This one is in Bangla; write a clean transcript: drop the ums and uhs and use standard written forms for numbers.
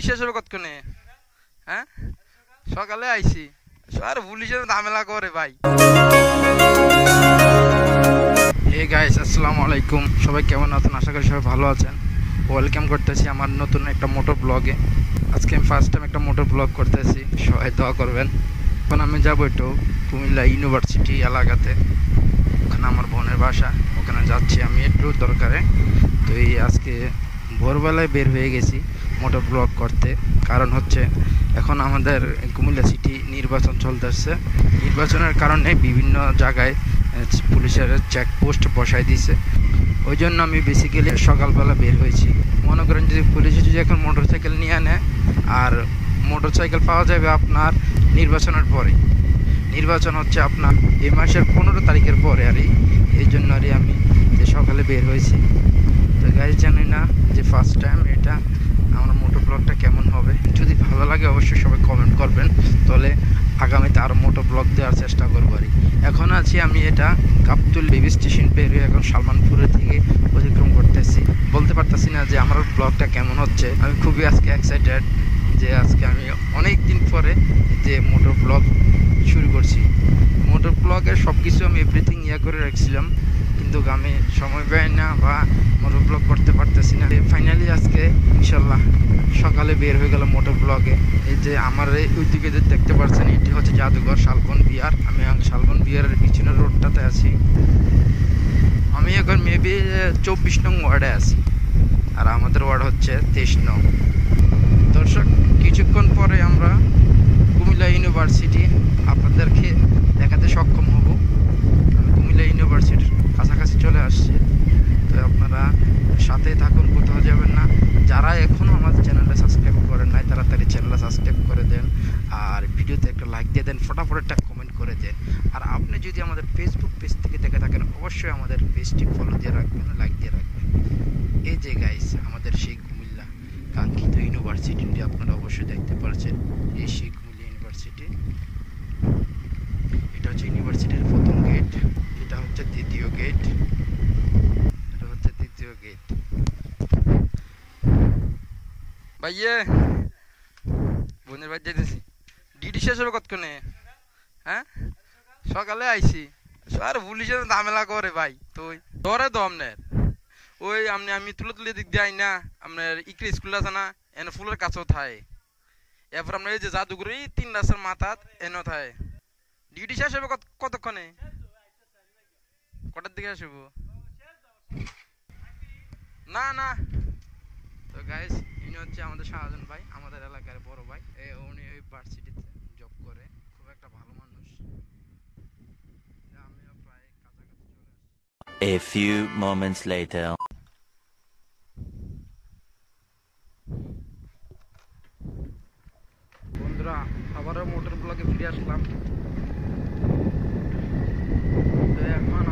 শেষ হবে কতক্ষণে? হ্যাঁ, সকালে আইছি। আর পুলিশের ঝামেলা করে ভাই। হে গাইস, আসসালামু আলাইকুম। সবাই কেমন আছেন? আশা করি সবাই ভালো আছেন। ওয়েলকাম করতেছি আমার নতুন একটা মোটর ব্লগে। আজকে আমি ফার্স্ট টাইম একটা মোটর ব্লগ করতেছি, সবাই দোয়া করবেন। এখন আমি যাবো একটু কুমিল্লা ইউনিভার্সিটি এলাকাতে, ওখানে আমার বোনের বাসা, ওখানে যাচ্ছি আমি একটু দরকারে। তো এই আজকে ভোরবেলায় বের হয়ে গেছি মোটর ব্লগ করতে, কারণ হচ্ছে এখন আমাদের কুমিল্লা সিটি নির্বাচন চলতেছে। নির্বাচনের কারণে বিভিন্ন জায়গায় পুলিশের চেকপোস্ট বসাই দিয়েছে। ওই জন্য আমি বেসিক্যালি সকালবেলা বের হয়েছি। মনে করেন যদি পুলিশে যদি এখন মোটর সাইকেল নিয়ে আনে, আর মোটর সাইকেল পাওয়া যাবে আপনার নির্বাচনের পরে। নির্বাচন হচ্ছে আপনার এই মাসের 15 তারিখের পরে, আর এই জন্য আমি যে সকালে বের হয়েছি। তো গাইজ, জানি না যে ফার্স্ট টাইম এটা আমার মোটর ব্লগটা কেমন হবে। যদি ভালো লাগে অবশ্যই সবাই কমেন্ট করবেন, তাহলে আগামীতে আরও মোটর ব্লগ দেওয়ার চেষ্টা করবো। আর এখন আছি আমি এটা গাবতুল রেল স্টেশন পেরিয়ে এখন সালমানপুরের দিকে অতিক্রম করতেছি। বলতে পারতেছি না যে আমার ব্লগটা কেমন হচ্ছে। আমি খুবই আজকে এক্সাইটেড যে আজকে আমি অনেক দিন পরে যে মোটর ব্লগ শুরু করছি। মোটর ব্লগের সব কিছু আমি এভরিথিং করে রাখছিলাম, কিন্তু আমি সময় পাই না বা মোটর ব্লগ করতে পারতেছি না। ফাইনালি আজকে ইনশাল্লাহ সকালে বের হয়ে গেল মোটর ব্লগে। এই যে আমার ওই দিকে যে দেখতে পাচ্ছেন, এটি হচ্ছে জাদুঘর শালবন বিহার। আমি শালবন বিহারের পিছনের রোডটাতে আছি। আমি এখন মেবি 24 নং ওয়ার্ডে আছি, আর আমাদের ওয়ার্ড হচ্ছে 23 নং। দর্শক, কিছুক্ষণ পরে আমরা কুমিল্লা ইউনিভার্সিটি আপনাদেরকে দেখাতে সক্ষম হব। আমি কুমিল্লা ইউনিভার্সিটির কাছাকাছি চলে আসছি, তো আপনারা সাথেই থাকুন, কোথাও যাবেন না। যারা এখনও আমাদের চ্যানেলটা সাবস্ক্রাইব করেন নাই, তাড়াতাড়ি চ্যানেলটা সাবস্ক্রাইব করে দেন, আর ভিডিওতে একটা লাইক দিয়ে দেন, ফটাফট একটা কমেন্ট করে দেন। আর আপনি যদি আমাদের ফেসবুক পেজ থেকে দেখে থাকেন, অবশ্যই আমাদের পেজটি ফলো দিয়ে রাখবেন, লাইক দিয়ে রাখবেন। এই যে গাইস, আমাদের সেই কুমিল্লা কাঙ্ক্ষিত ইউনিভার্সিটিটি আপনারা অবশ্যই দেখতে পাচ্ছেন। এই সেই কুমিল্লা ইউনিভার্সিটি, এটা হচ্ছে ইউনিভার্সিটির প্রথম গেট, এটা হচ্ছে দ্বিতীয় গেট, এটা হচ্ছে তৃতীয় গেট। ভাইয়ে, বোনের বাড়ি যেতেছি। ডিউটি শেষ হবে কতক্ষণে? হ্যাঁ, সকালে আইছি। আর পুলিশের ঝামেলা করে ভাই। তো ধরে তো আপনার ওই আমি তুলে দিক দিয়ে আই না, আপনার ইকরি স্কুল আছে না, এনে ফুলের কাছেও থায়। এরপর আপনার এই যে জাদুঘর, এই 3 রাস্তার মাথাত এনে থায়। ডিউটি শেষ হবে কতক্ষণে? কটার দিকে আসবো? না না। তো গাইস, ইনি হচ্ছে আমাদের শাহজাহান ভাই, আমাদের এলাকার বড় ভাই। উনি ওই ভার্সিটিতে জব করে, খুব একটা ভালো মানুষ। আমিও প্রায় কাছাকাছি চলে আসছি। A few moments later. বন্ধুরা, আবারও মোটর ব্লগে ফিরে আসলাম। তো এখন